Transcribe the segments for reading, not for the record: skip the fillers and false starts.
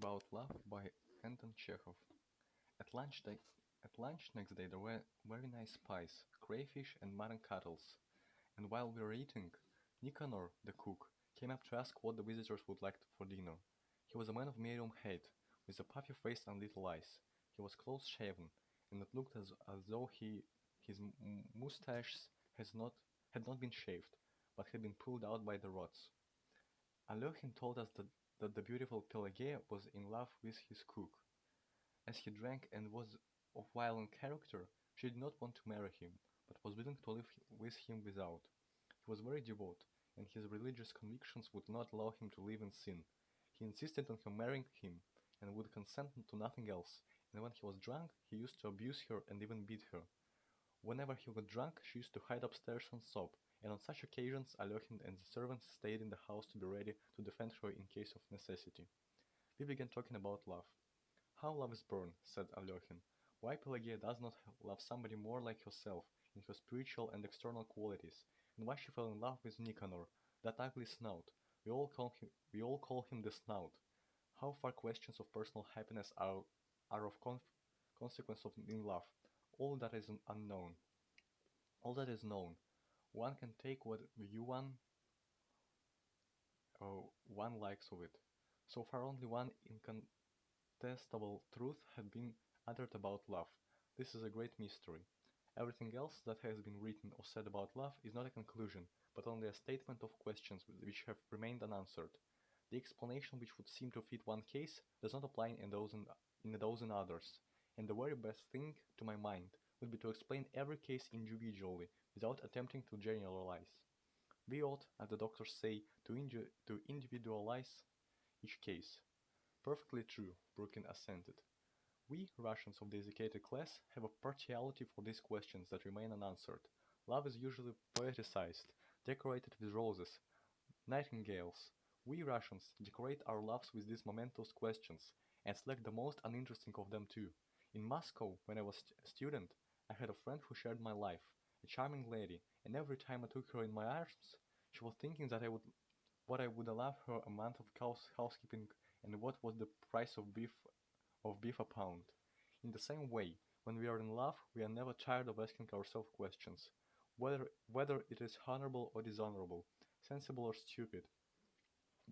About Love by Anton Chekhov. At lunch, day, at lunch next day there were very nice pies, crayfish and mutton cuttles. And while we were eating, Nicanor, the cook, came up to ask what the visitors would like for dinner. He was a man of medium height, with a puffy face and little eyes. He was close shaven, and it looked as though his moustache had not been shaved, but had been pulled out by the rots. Alyoshin told us that the beautiful Pelageya was in love with his cook. As he drank and was of violent character, she did not want to marry him, but was willing to live with him without. He was very devout, and his religious convictions would not allow him to live in sin. He insisted on her marrying him, and would consent to nothing else, and when he was drunk, he used to abuse her and even beat her. Whenever he got drunk, she used to hide upstairs and sob, and on such occasions Alyoshin and the servants stayed in the house to be ready to defend her in case of necessity. We began talking about love. "How love is born," said Alyoshin. "Why Pelageya does not love somebody more like herself in her spiritual and external qualities, and why she fell in love with Nicanor, that ugly snout. We all call him the snout. How far questions of personal happiness are of consequence of in love. All that is unknown. All that is known. One can take what view one likes of it. So far only one incontestable truth had been uttered about love. This is a great mystery. Everything else that has been written or said about love is not a conclusion, but only a statement of questions which have remained unanswered. The explanation which would seem to fit one case does not apply in a dozen others, and the very best thing, to my mind, would be to explain every case individually, without attempting to generalize. We ought, as the doctors say, to individualize each case. Perfectly true, Brukin assented. We, Russians of the educated class, have a partiality for these questions that remain unanswered. Love is usually poeticized, decorated with roses, nightingales. We, Russians, decorate our loves with these momentous questions, and select the most uninteresting of them too. In Moscow, when I was a student, I had a friend who shared my life, a charming lady, and every time I took her in my arms, she was thinking what I would allow her a month of housekeeping and what was the price of beef a pound. In the same way, when we are in love, we are never tired of asking ourselves questions, whether it is honorable or dishonorable, sensible or stupid,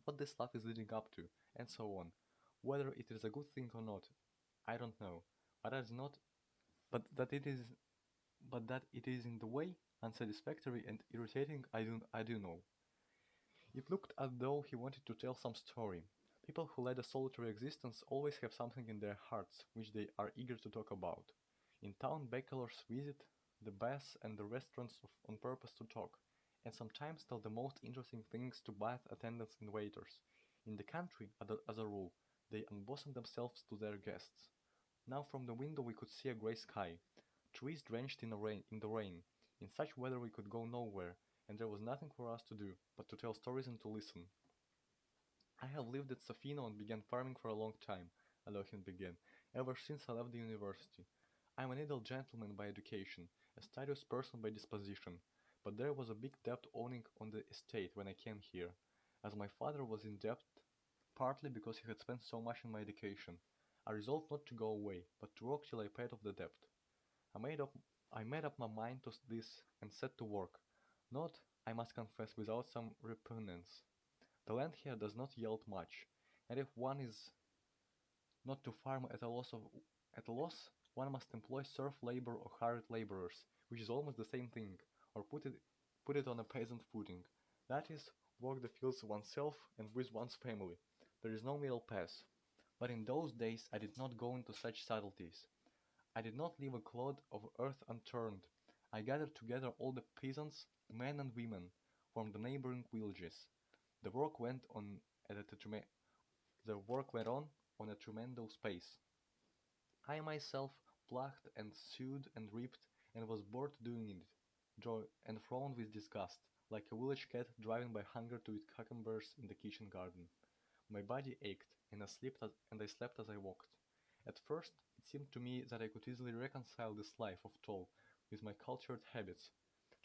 what this love is leading up to, and so on. Whether it is a good thing or not, I don't know, but that is not, but that it is in the way unsatisfactory and irritating. I do know. It looked as though he wanted to tell some story. People who lead a solitary existence always have something in their hearts which they are eager to talk about. In town, bachelors visit the baths and the restaurants on purpose to talk, and sometimes tell the most interesting things to bath attendants and waiters. In the country, as a rule, they unbosom themselves to their guests. Now from the window we could see a grey sky, trees drenched in the rain. In such weather we could go nowhere, and there was nothing for us to do but to tell stories and to listen. I have lived at Sofino and began farming for a long time, Alohin began, ever since I left the university. I am an idle gentleman by education, a studious person by disposition, but there was a big debt owing on the estate when I came here, as my father was in debt partly because he had spent so much on my education. I resolved not to go away, but to work till I paid off the debt. I made up I made up my mind to this and set to work, not, I must confess, without some repugnance. The land here does not yield much, and if one is not to farm at a loss, one must employ serf labor or hired laborers, which is almost the same thing, or put it on a peasant footing. That is, work the fields oneself and with one's family. There is no middle path. But in those days I did not go into such subtleties. I did not leave a clod of earth unturned. I gathered together all the peasants, men and women, from the neighboring villages. The work went on at a treme- the work went on a tremendous pace. I myself plucked and sewed and reaped, and was bored doing it, and frowned with disgust, like a village cat driven by hunger to eat cucumbers in the kitchen garden. My body ached, and I slept as I walked. At first, it seemed to me that I could easily reconcile this life of toil with my cultured habits.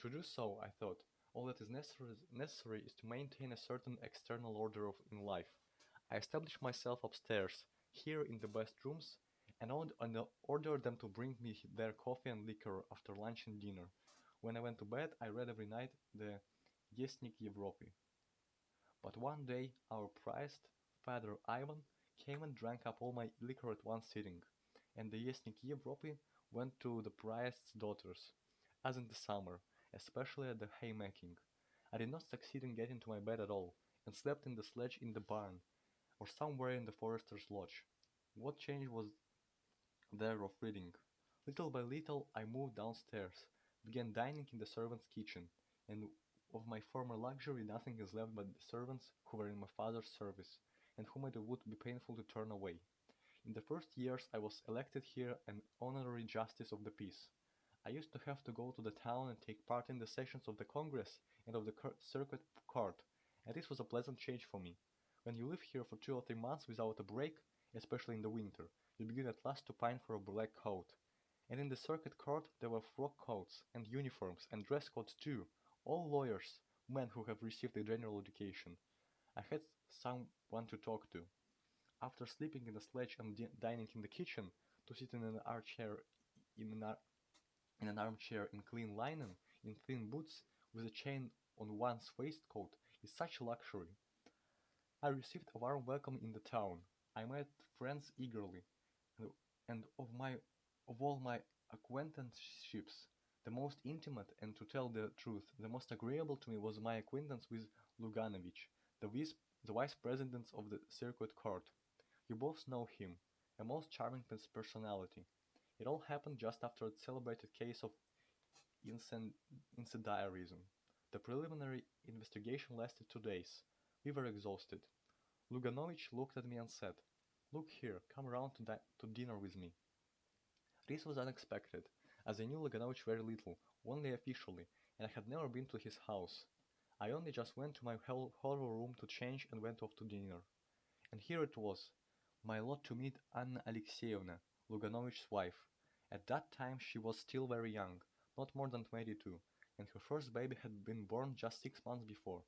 To do so, I thought, all that is necessary is to maintain a certain external order in life. I established myself upstairs, here in the best rooms, and ordered them to bring me their coffee and liquor after lunch and dinner. When I went to bed, I read every night the Vestnik Европы. But one day, our prized Father Ivan came and drank up all my liquor at one sitting, and the Vestnik Европы went to the priest's daughters, as in the summer, especially at the haymaking. I did not succeed in getting to my bed at all, and slept in the sledge in the barn, or somewhere in the forester's lodge. What change was there of reading? Little by little I moved downstairs, began dining in the servants' kitchen, and of my former luxury nothing is left but the servants who were in my father's service, and whom it would be painful to turn away. In the first years I was elected here an honorary justice of the peace. I used to have to go to the town and take part in the sessions of the Congress and of the circuit court, and this was a pleasant change for me. When you live here for 2 or 3 months without a break, especially in the winter, you begin at last to pine for a black coat. And in the circuit court there were frock coats, and uniforms, and dress codes too, all lawyers, men who have received a general education. I had someone to talk to. After sleeping in the sledge and dining in the kitchen, to sit in an, ar- in an armchair in clean linen, in thin boots, with a chain on one's waistcoat, is such a luxury. I received a warm welcome in the town. I met friends eagerly, and, and of all my acquaintanceships, the most intimate, and to tell the truth, the most agreeable to me was my acquaintance with Luganovich, the vice president of the circuit court. You both know him, a most charming personality. It all happened just after a celebrated case of incend- incendiarism. The preliminary investigation lasted 2 days. We were exhausted. Luganovich looked at me and said, "Look here, come round to dinner with me." This was unexpected, as I knew Luganovich very little, only officially, and I had never been to his house. I only just went to my hotel room to change and went off to dinner. And here it was, my lot to meet Anna Alexeyevna, Luganovich's wife. At that time she was still very young, not more than 22, and her first baby had been born just 6 months before.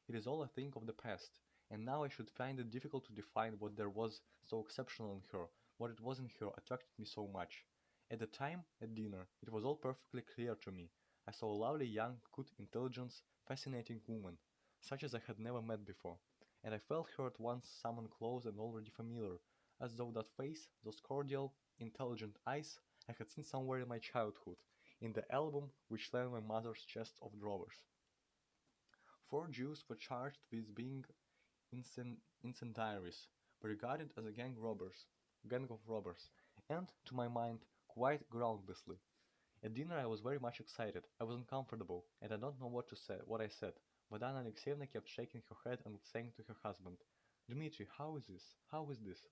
It is all a thing of the past, and now I should find it difficult to define what there was so exceptional in her, what it was in her attracted me so much. At the time, at dinner, it was all perfectly clear to me. I saw a lovely young, good, intelligent, fascinating woman, such as I had never met before, and I felt her at once summoned close and already familiar, as though that face, those cordial, intelligent eyes, I had seen somewhere in my childhood, in the album which lay in my mother's chest of drawers. 4 Jews were charged with being incendiaries, were regarded as a gang of robbers, and, to my mind, quite groundlessly. At dinner I was very much excited. I was uncomfortable, and I don't know what I said, but Anna Alexeyevna kept shaking her head and saying to her husband, "Dmitri, how is this? How is this?"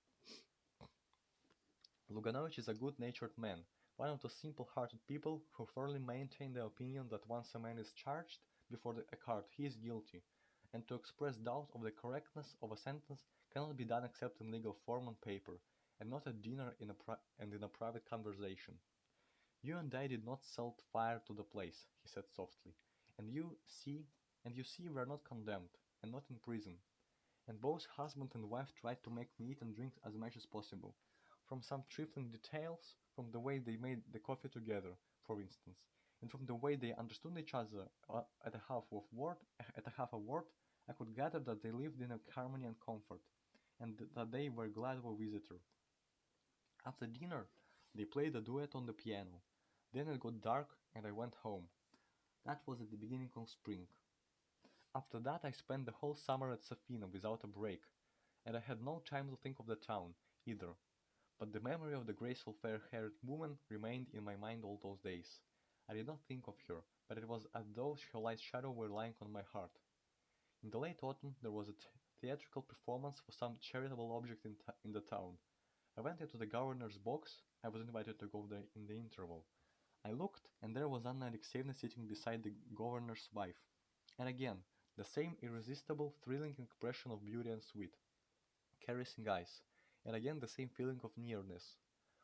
Luganovich is a good-natured man, one of those simple-hearted people who firmly maintain the opinion that once a man is charged before a court he is guilty, and to express doubt of the correctness of a sentence cannot be done except in legal form on paper, and not at dinner and in a private conversation. "You and I did not set fire to the place," he said softly, "and you see we are not condemned, and not in prison." And both husband and wife tried to make me eat and drink as much as possible. From some trifling details, from the way they made the coffee together, for instance, and from the way they understood each other at a half a word, I could gather that they lived in a harmony and comfort, and that they were glad of a visitor. After dinner, they played a duet on the piano. Then it got dark, and I went home. That was at the beginning of spring. After that I spent the whole summer at Sofina without a break, and I had no time to think of the town, either. But the memory of the graceful fair-haired woman remained in my mind all those days. I did not think of her, but it was as though her light shadow were lying on my heart. In the late autumn there was a theatrical performance for some charitable object in the town. I went into the governor's box. I was invited to go there in the interval. I looked, and there was Anna Alexeyevna sitting beside the governor's wife. And again, the same irresistible, thrilling expression of beauty and sweet, caressing eyes, and again the same feeling of nearness.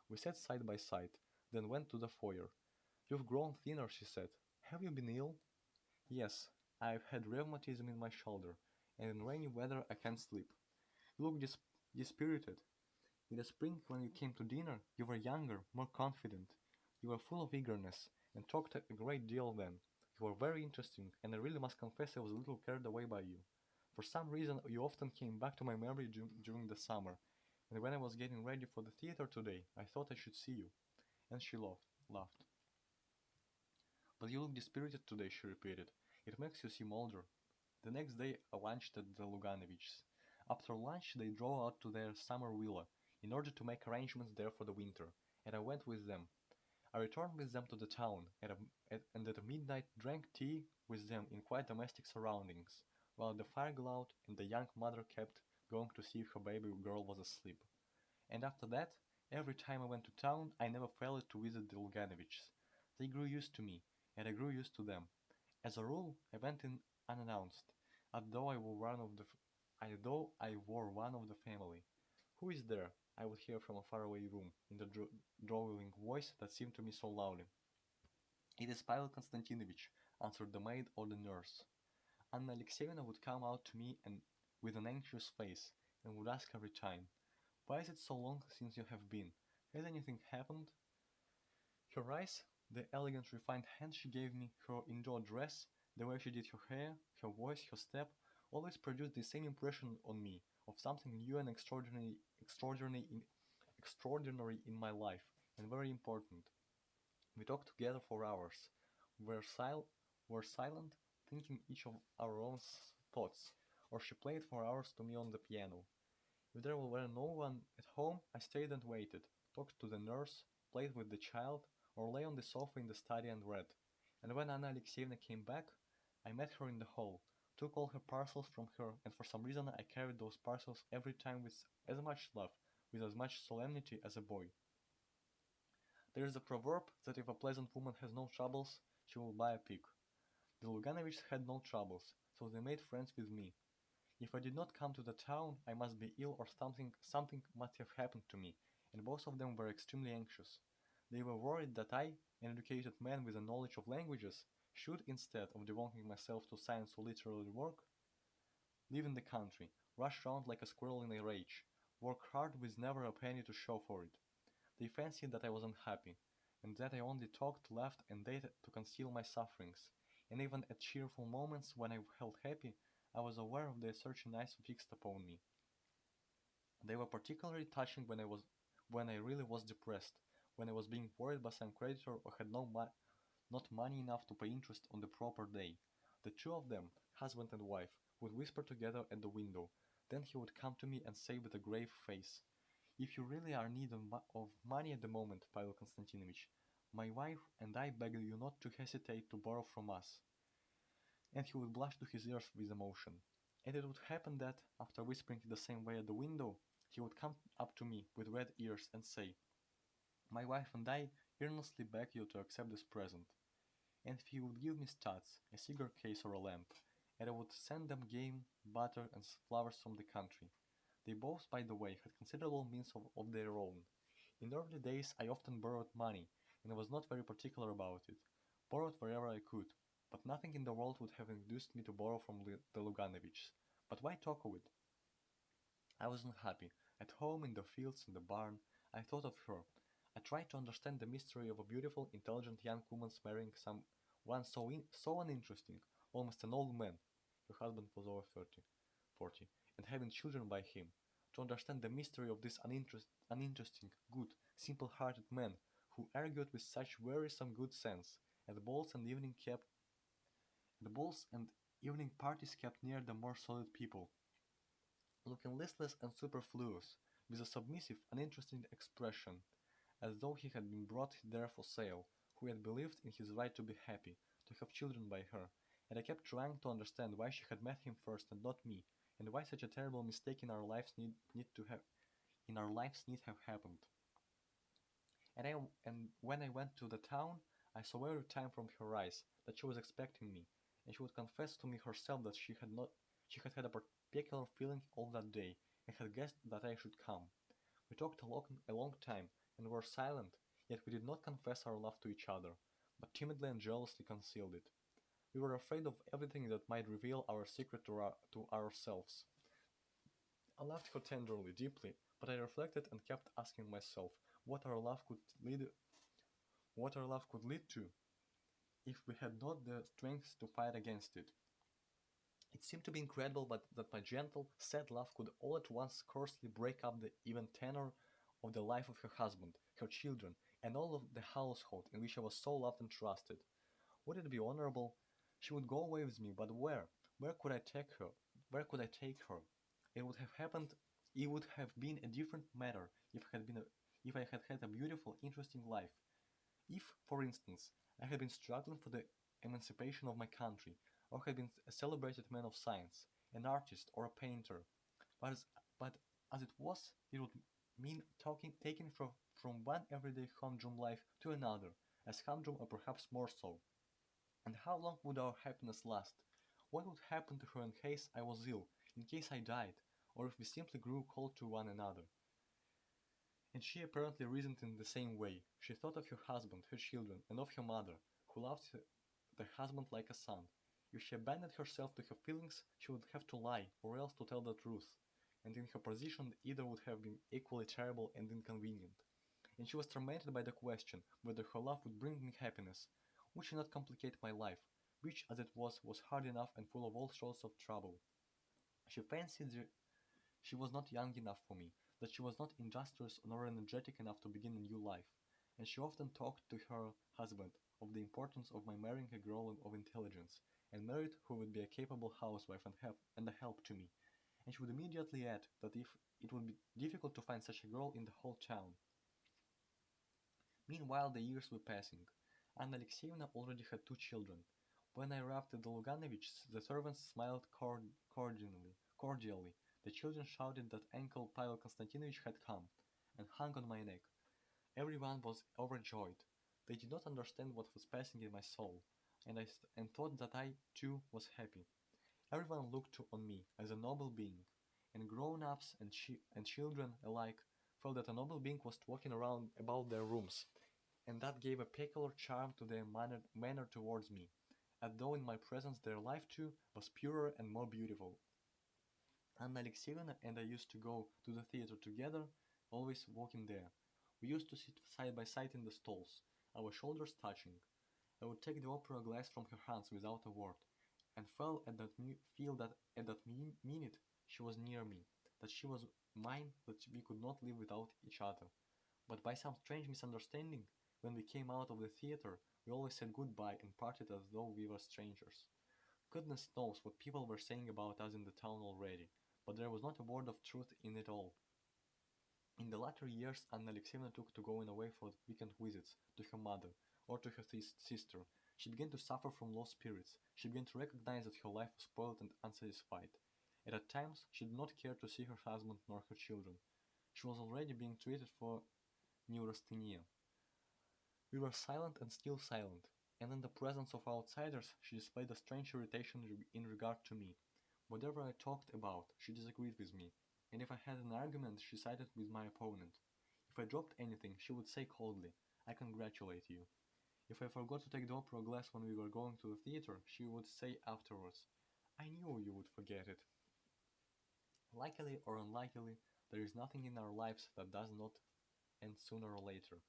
We sat side by side, then went to the foyer. "You've grown thinner," she said. "Have you been ill?" "Yes, I've had rheumatism in my shoulder, and in rainy weather I can't sleep." "You look dispirited." In the spring, when you came to dinner, you were younger, more confident. You were full of eagerness, and talked a great deal then. You were very interesting, and I really must confess I was a little carried away by you. For some reason, you often came back to my memory during the summer, and when I was getting ready for the theater today, I thought I should see you. And she laughed. But you look dispirited today, she repeated. It makes you seem older. The next day I lunched at the Luganovichs. After lunch they drove out to their summer villa, in order to make arrangements there for the winter, and I went with them. I returned with them to the town, and at midnight drank tea with them in quite domestic surroundings, while the fire glowed and the young mother kept going to see if her baby girl was asleep. And after that, every time I went to town, I never failed to visit the Luganovichs. They grew used to me, and I grew used to them. As a rule, I went in unannounced, although I wore one of the family. Who is there? I would hear from a faraway room, in the drawling voice that seemed to me so lovely. It is Pavel Konstantinovich, answered the maid or the nurse. Anna Alexeyevna would come out to me and with an anxious face, and would ask every time, "Why is it so long since you have been? Has anything happened?" Her eyes, the elegant refined hand she gave me, her indoor dress, the way she did her hair, her voice, her step, always produced the same impression on me of something new and extraordinary in my life, and very important. We talked together for hours. We were silent, thinking each of our own thoughts, or she played for hours to me on the piano. If there were no one at home, I stayed and waited, talked to the nurse, played with the child, or lay on the sofa in the study and read. And when Anna Alexeyevna came back, I met her in the hall, took all her parcels from her, and for some reason I carried those parcels every time with as much love, with as much solemnity as a boy. There is a proverb that if a pleasant woman has no troubles, she will buy a pig. The Luganovichs had no troubles, so they made friends with me. If I did not come to the town, I must be ill or something must have happened to me, and both of them were extremely anxious. They were worried that I, an educated man with a knowledge of languages, should, instead of devoting myself to science or literary work, live in the country, rush round like a squirrel in a rage, work hard with never a penny to show for it. They fancied that I was unhappy, and that I only talked, laughed, and ate to conceal my sufferings, and even at cheerful moments when I felt happy, I was aware of their searching eyes fixed upon me. They were particularly touching when I really was depressed, when I was being worried by some creditor or had not money enough to pay interest on the proper day. The two of them, husband and wife, would whisper together at the window. Then he would come to me and say with a grave face, "If you really are in need of money at the moment, Pavel Konstantinovich, my wife and I beg you not to hesitate to borrow from us." And he would blush to his ears with emotion. And it would happen that, after whispering the same way at the window, he would come up to me with red ears and say, "My wife and I earnestly beg you to accept this present." And he would give me studs, a cigar case or a lamp, and I would send them game, butter, and flowers from the country. They both, by the way, had considerable means of their own. In early days I often borrowed money, and I was not very particular about it. Borrowed wherever I could, but nothing in the world would have induced me to borrow from the Luganovichs. But why talk of it? I was unhappy. At home, in the fields, in the barn, I thought of her. I tried to understand the mystery of a beautiful, intelligent young woman's marrying one so uninteresting, almost an old man. Her husband was over 40, and having children by him. To understand the mystery of this uninteresting, good, simple-hearted man who argued with such wearisome good sense at balls and evening parties kept near the more solid people, looking listless and superfluous, with a submissive, uninteresting expression, as though he had been brought there for sale, who had believed in his right to be happy, to have children by her, and I kept trying to understand why she had met him first and not me, and why such a terrible mistake in our lives need have happened. And when I went to the town, I saw every time from her eyes that she was expecting me, and she would confess to me herself that she had had a particular feeling all that day, and had guessed that I should come. We talked a long time, and were silent, yet we did not confess our love to each other, but timidly and jealously concealed it. We were afraid of everything that might reveal our secret to ourselves. I loved her tenderly, deeply, But I reflected and kept asking myself what our love could lead what our love could lead to if we had not the strength to fight against it. It seemed to be incredible but that my gentle, sad love could all at once scarcely break up the even tenor of the life of her husband, her children, and all of the household in which I was so loved and trusted. Would it be honorable? She would go away with me, but where? Where could I take her? Where could I take her? It would have happened. It would have been a different matter if I had had a beautiful, interesting life. If, for instance, I had been struggling for the emancipation of my country, or had been a celebrated man of science, an artist, or a painter, but but as it was, it would mean taking from one everyday humdrum life to another, as humdrum or perhaps more so. And how long would our happiness last? What would happen to her in case I was ill, in case I died, or if we simply grew cold to one another? And she apparently reasoned in the same way. She thought of her husband, her children, and of her mother, who loved the husband like a son. If she abandoned herself to her feelings, she would have to lie, or else to tell the truth. And in her position, either would have been equally terrible and inconvenient. And she was tormented by the question whether her love would bring me happiness. Would she not complicate my life, which, as it was hard enough and full of all sorts of trouble? She fancied she was not young enough for me, that she was not industrious nor energetic enough to begin a new life, and she often talked to her husband of the importance of my marrying a girl of intelligence, and merit who would be a capable housewife and a help to me, and she would immediately add that if it would be difficult to find such a girl in the whole town. Meanwhile the years were passing. Anna Alexeyevna already had two children. When I arrived at the Luganovichs, the servants smiled cordially. The children shouted that Uncle Pavel Konstantinovich had come, and hung on my neck. Everyone was overjoyed. They did not understand what was passing in my soul, and thought that I, too, was happy. Everyone looked on me as a noble being, and grown-ups and children alike felt that a noble being was walking around about their rooms, and that gave a peculiar charm to their manner towards me, as though in my presence their life too was purer and more beautiful. Anna Alexeyevna and I used to go to the theater together, always walking there. We used to sit side by side in the stalls, our shoulders touching. I would take the opera glass from her hands without a word, and feel that at that minute she was near me, that she was mine, that we could not live without each other. But by some strange misunderstanding, when we came out of the theater, we always said goodbye and parted as though we were strangers. Goodness knows what people were saying about us in the town already, but there was not a word of truth in it all. In the latter years, Anna Alexeyevna took to going away for weekend visits to her mother or to her sister. She began to suffer from low spirits. She began to recognize that her life was spoiled and unsatisfied. And at times, she did not care to see her husband nor her children. She was already being treated for neurasthenia. We were silent and still silent, and in the presence of outsiders she displayed a strange irritation in regard to me. Whatever I talked about, she disagreed with me, and if I had an argument, she sided with my opponent. If I dropped anything, she would say coldly, "I congratulate you." If I forgot to take the opera glass when we were going to the theater, she would say afterwards, "I knew you would forget it." Luckily or unluckily, there is nothing in our lives that does not end sooner or later.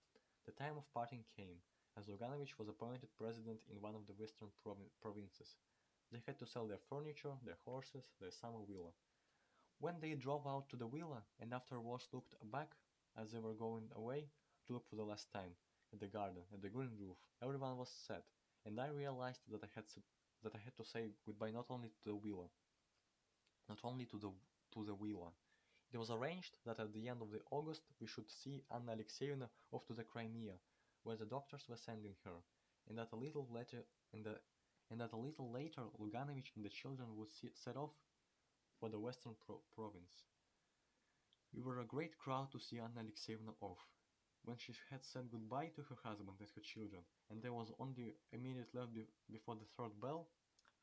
The time of parting came, as Luganovich was appointed president in one of the western provinces. They had to sell their furniture, their horses, their summer villa. When they drove out to the villa and afterwards looked back as they were going away to look for the last time at the garden, at the green roof, everyone was sad, and I realized that I had to say goodbye not only to the villa, not only to the villa. It was arranged that at the end of the August we should see Anna Alexeyevna off to the Crimea, where the doctors were sending her, and that a little later, and, the, and that a little later Luganovich and the children would set off for the western province. We were a great crowd to see Anna Alexeyevna off. When she had said goodbye to her husband and her children, and there was only a minute left before the third bell,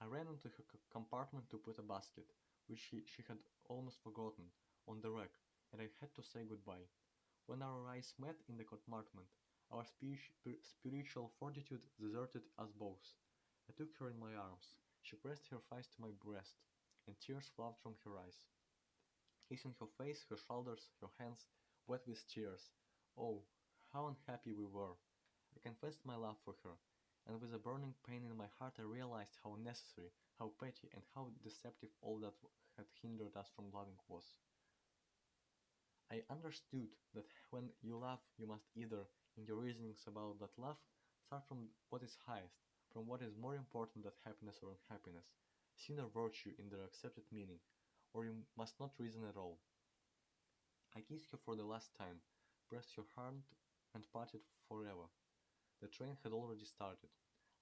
I ran into her compartment to put a basket, which she had almost forgotten, on the rack, and I had to say goodbye. When our eyes met in the compartment, our spiritual fortitude deserted us both. I took her in my arms. She pressed her face to my breast, and tears flowed from her eyes. kissing her face, her shoulders, her hands, wet with tears. Oh, how unhappy we were! I confessed my love for her, and with a burning pain in my heart I realized how unnecessary, how petty, and how deceptive all that had hindered us from loving was. I understood that when you love, you must either, in your reasonings about that love, start from what is highest, from what is more important than happiness or unhappiness, sin or virtue in their accepted meaning, or you must not reason at all. I kissed her for the last time, pressed her hand, and parted forever. The train had already started.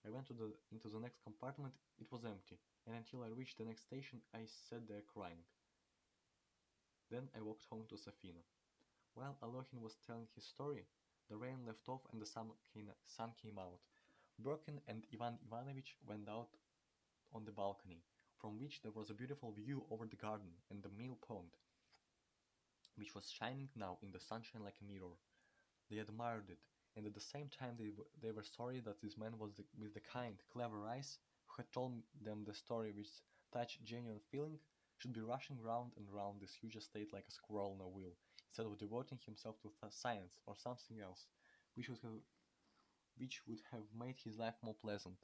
I went into the next compartment. It was empty, and until I reached the next station, I sat there crying. Then I walked home to Safina. While Alohin was telling his story, the rain left off and the sun came out. Birkin and Ivan Ivanovich went out on the balcony, from which there was a beautiful view over the garden and the mill pond, which was shining now in the sunshine like a mirror. They admired it, and at the same time they were sorry that this man was with the kind, clever eyes, who had told them the story which touched genuine feeling, should be rushing round and round this huge estate like a squirrel on a wheel, instead of devoting himself to science or something else, which would have made his life more pleasant.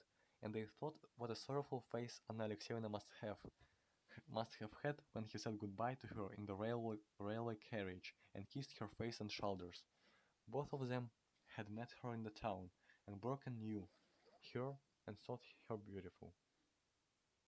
And they thought what a sorrowful face Anna Alexeyevna must have had when he said goodbye to her in the railway carriage and kissed her face and shoulders. Both of them had met her in the town, and Birkin knew her and thought her beautiful.